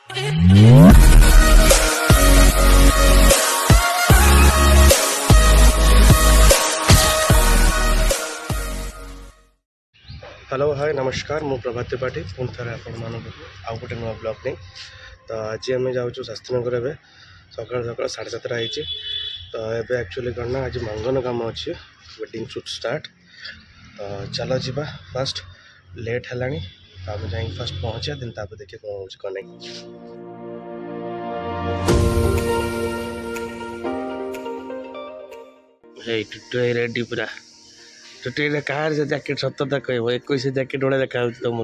Hello hi नमस्कार मु प्रभात त्रिपाठी पुणी थे आपण आउ गोटे नुआ ब्लॉग नहीं तो आज आम जाऊँ शास्त्रीनगर ए सकाल सकाल 7:30 होती तो ये एक्चुअली कौन ना आज मंगन काम अच्छे वेडिंग शूट स्टार्ट तो चलो जीवा फास्ट लेट है आम जा फास्ट पहुँचा दिन ताप देखिए कौन हो कौन नहीं रेडी पूरा टुटे कार से जैकेट सतता कह 21 जैकेट भाई देखा तुम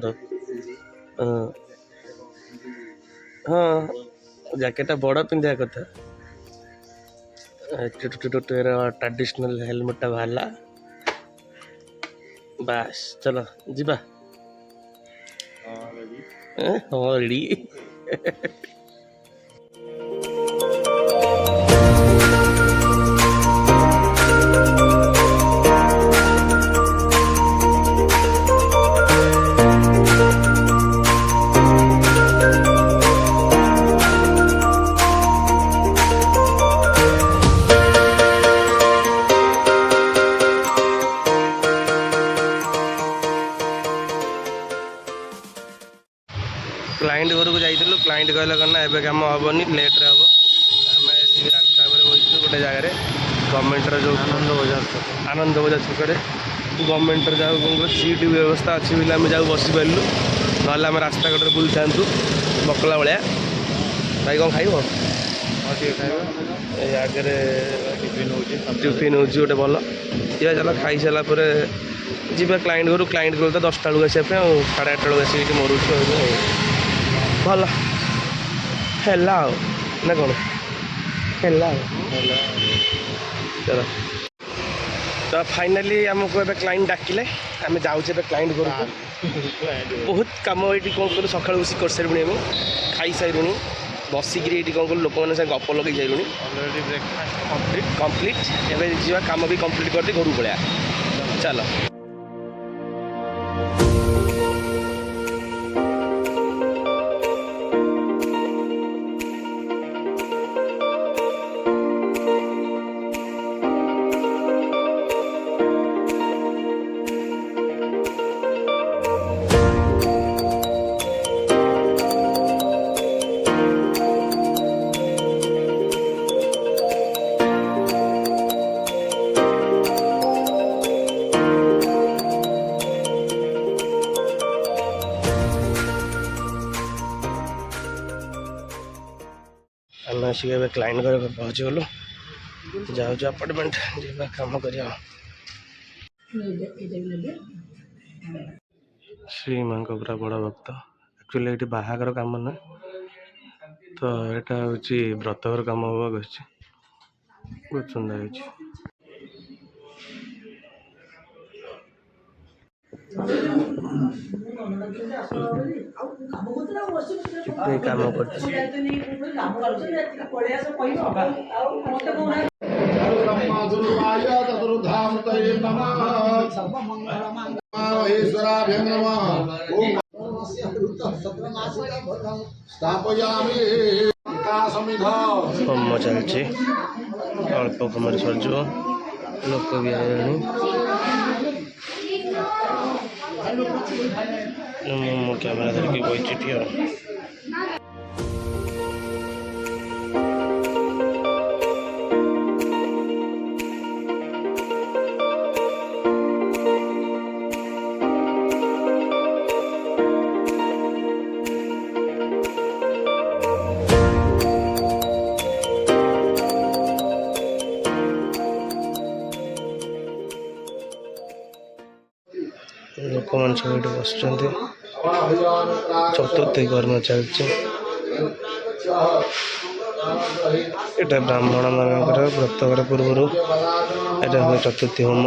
हाँ जैकेट बड़ पिंधा कथा टुटेर ट्रेडिशनल हेलमेट बाहर बास चलो जीवा हाँ रेडी क्लाइंट घर को जाइलु क्लाइंट कहला करना एबे काम हेनी लेट्रे हम आम रास्ता बस गोटे जगार गवर्नमेंट जो आनंद बजार छकड़े गवर्नमेंट जहाँ कौन सीट व्यवस्था अच्छी बोले आम जाऊ बस पार्लु ना आम रास्ता कड़े बुली था बकला भाया भाई कौन खाइब आगे टिफिन हो गोटे भल जी चल खाई सारापर जीवा क्लाइंट घर क्लाइंट घर तो 10टा बेलू आसा 8:30 बेलू आसिक मरुच भल है ना कौन है चलो तो फाइनाली आमको ए क्लाइंट डाकिले आम जाऊे क्लाइंट घर बहुत कम ये कौन कर सका बस कर सारूँ आम खाई सारूँ बसिक कौन कर लोक मैंने गप लगे सारूँ कम्प्लीट एवं जी कम भी कम्प्लीट कर घर पड़ा चलो आम आसिक क्लाइंट घर पहुँची गलु जाऊँ अपार्टमेंट जा कम कर श्री माँ पूरा बड़ भक्त एक्चुअली ये बाहागर कम ना तो यहाँ हूँ व्रतघर कम हाँ बहुत सुंदर है काम कर होम चलती अल्प कम सरज लोक भी आए मो कैमेरा धरिकी बही लोक मान सब बस चतुर्थी कर्म चलती एटा ब्राह्मण मानकर व्रतघर पूर्वर एटा हुए चतुर्थी होम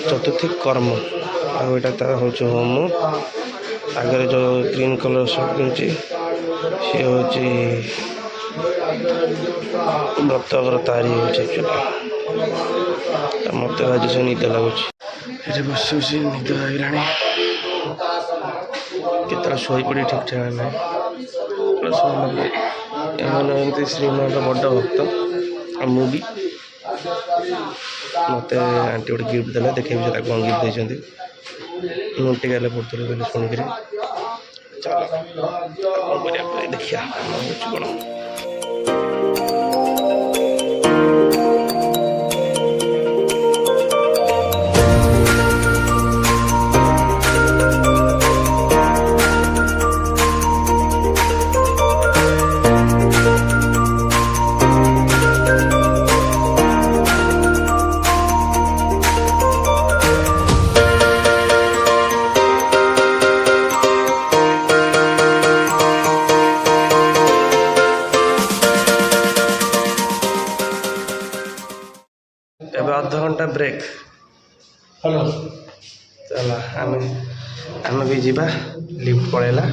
चतुर्थी कर्म आटा हूँ होम आगे जो ग्रीन कलर शर्ट पिंधि सी हूँ व्रतघर तारी मत आज से निद लगुच बस निद लगे କେତେବେଳେ ଶୋଇପଡ଼ି ଠିକ୍ ଠିକଣା ନାହିଁ। ଏମାନେ ଏମିତି ଶ୍ରୀମନ୍ଦିର ବଡ଼ ଭକ୍ତ ଆଉ ମୁଁ ବି। ମୋତେ ଆଣ୍ଟି ଗୋଟେ ଗିଫ୍ଟ ଦେଲେ, ଦେଖେଇବି ସେ ତାକୁ କ'ଣ ଗିଫ୍ଟ ଦେଇଛନ୍ତି। ମୁଁ ଟିକେ ହେଲେ ପଢ଼ୁଥିଲି ବୋଲି ଶୁଣିକିରି। ଚାଲ କ'ଣ କରିବା ଦେଖିବା କ'ଣ ହେଉଛି କ'ଣ। ଏବେ ଅଧଘଣ୍ଟା ବ୍ରେକ୍। ହ୍ୟାଲୋ ଚାଲ ଆମେ ବି ଯିବା। ଲିଫ୍ଟ ପଳେଇଲା।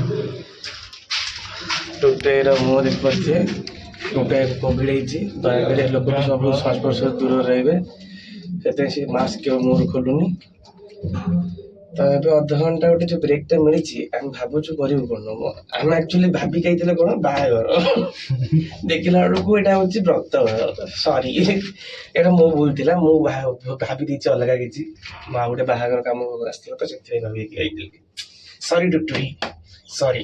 ଟୁଟେର ମୁହଁ ଦେଖିପାରୁଛେ। ଟୁଟେ କୋଭିଡ଼ ହେଇଛି, ଦୟାକରି ଲୋକ ସବୁ ସଂସ୍ପର୍ଶ ଦୂରରେ ରହିବେ। ସେଥିପାଇଁ ସେ ମାସ୍କ କେବେ ମୁହଁରୁ ଖୋଲୁନି। ତ ଏବେ ଅଧଘଣ୍ଟା ଗୋଟେ ଯେଉଁ ବ୍ରେକ୍ଟା ମିଳିଛି, ଆମେ ଭାବୁଛୁ କରିବୁ କ'ଣ। ଆମେ ଆକ୍ଚୁଆଲି ଭାବିକି ଆଇଥିଲେ କ'ଣ ବାହାଘର, ଦେଖିଲା ବେଳକୁ ଏଇଟା ହେଉଛି ବ୍ରତ। ସରି, ଏଇଟା ମୋ ଭୁଲ ଥିଲା। ମୁଁ ଭାବି ଦେଇଛି ଅଲଗା କିଛି। ମୁଁ ଆଉ ଗୋଟେ ବାହାଘର କାମ ଆସିଥିଲା ତ ସେଥିପାଇଁ ଭାବିକି ଆଇଥିଲି। ସରି ଟୁଟୁଇ, ସରି।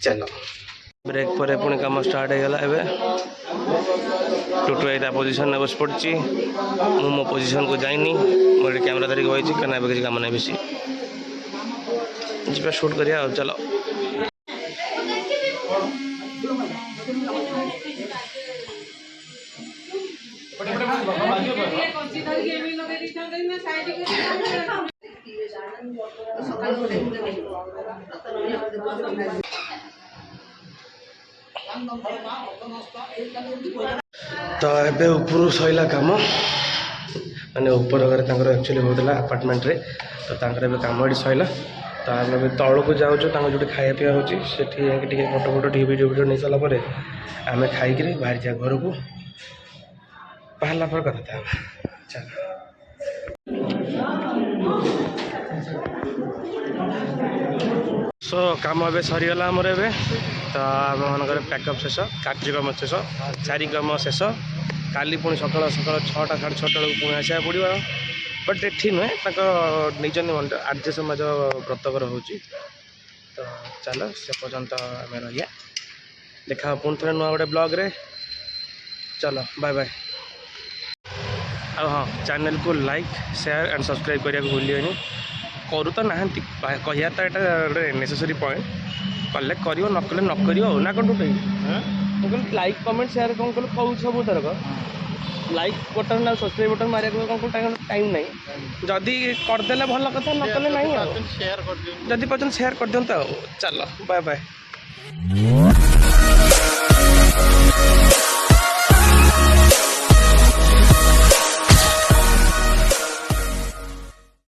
ଚାଲ ବ୍ରେକ୍ ପରେ ପୁଣି କାମ ଷ୍ଟାର୍ଟ ହେଇଗଲା। ଏବେ ଟୁଟୁଇ ତା ପୋଜିସନ୍ରେ ବସି ପଡ଼ିଛି। ମୁଁ ମୋ ପୋଜିସନ୍କୁ ଯାଇନି। ମୁଁ ଏଠି କ୍ୟାମେରା ଧରିକି ବସିଛି କାରଣ ଏବେ କିଛି କାମ ନାହିଁ ବେଶୀ। ଯିବା ସୁଟ୍ କରିବା ଆଉ। ଚାଲ ତ ଏବେ ଉପରୁ ସରିଲା କାମ। ମାନେ ଉପର ଘରେ ତାଙ୍କର ଆକ୍ଚୁଆଲି ହେଉଥିଲା ଆପାର୍ଟମେଣ୍ଟରେ, ତ ତାଙ୍କର ଏବେ କାମ ଏଠି ସରିଲା। ତ ଆମେ ଏବେ ତଳକୁ ଯାଉଛୁ, ତାଙ୍କର ଯେଉଁଠି ଖାଇବା ପିଇବା ହେଉଛି ସେଠି ଯାଇକି ଟିକେ ଫଟୋ ଟିକେ ଭିଡ଼ିଓ ନେଇସାରିଲା ପରେ ଆମେ ଖାଇକିରି ବାହାରିଯିବା ଘରକୁ। ବାହାରିଲା ପରେ କଥା ଆମେ ଚାଲ। ସୋ କାମ ଏବେ ସରିଗଲା ଆମର। ଏବେ ତ ଆମମାନଙ୍କର ପ୍ୟାକଅପ୍ ଶେଷ, କାର୍ଯ୍ୟକ୍ରମ ଶେଷ, ଚାରିକ୍ରମ ଶେଷ। କାଲି ପୁଣି ସକାଳ 6ଟା 6:30 ବେଳକୁ ପୁଣି ଆସିବାକୁ ପଡ଼ିବ। ବଟ୍ ଏଠି ନୁହେଁ, ତାଙ୍କ ନିଜ ନିମନ୍ତେ ଆର୍ଯ୍ୟ ସମାଜ ବ୍ରତକର ହେଉଛି। ତ ଚାଲ ସେ ପର୍ଯ୍ୟନ୍ତ ଆମେ ରହିବା। ଦେଖା ପୁଣି ଥରେ ନୂଆ ଗୋଟେ ବ୍ଲଗ୍ରେ। ଚାଲ ବାଏ ବାଏ। ଆଉ ହଁ, ଚ୍ୟାନେଲ୍କୁ ଲାଇକ୍, ସେୟାର ଆଣ୍ଡ ସବସ୍କ୍ରାଇବ୍ କରିବାକୁ ଭୁଲିବେନି। କରୁ ତ ନାହାନ୍ତି, କହିବା ତ ଏଇଟା ଗୋଟେ ନେସେସରୀ ପଏଣ୍ଟ। କଲେ କରିବ, ନ କଲେ ନ କରିବ ଆଉ। ନା କ'ଣ ଟୁଟେଇ? ମୁଁ କହିଲି ଲାଇକ୍ କମେଣ୍ଟ ସେୟାର କ'ଣ କହିଲେ କହୁଛି ସବୁ ଥରକ। ଲାଇକ୍ ବଟନ୍ ଆଉ ସବସ୍କ୍ରାଇବ୍ ବଟନ୍ ମାରିବାକୁ କ'ଣ ଟାଇମ୍ ନାହିଁ। ଯଦି କରିଦେଲେ ଭଲ କଥା, ନ କଲେ ନାହିଁ ଆଉ। ଯଦି ପର୍ଯ୍ୟନ୍ତ ସେୟାର କରିଦିଅନ୍ତୁ ଆଉ। ଚାଲ ବାଏ ବାଏ।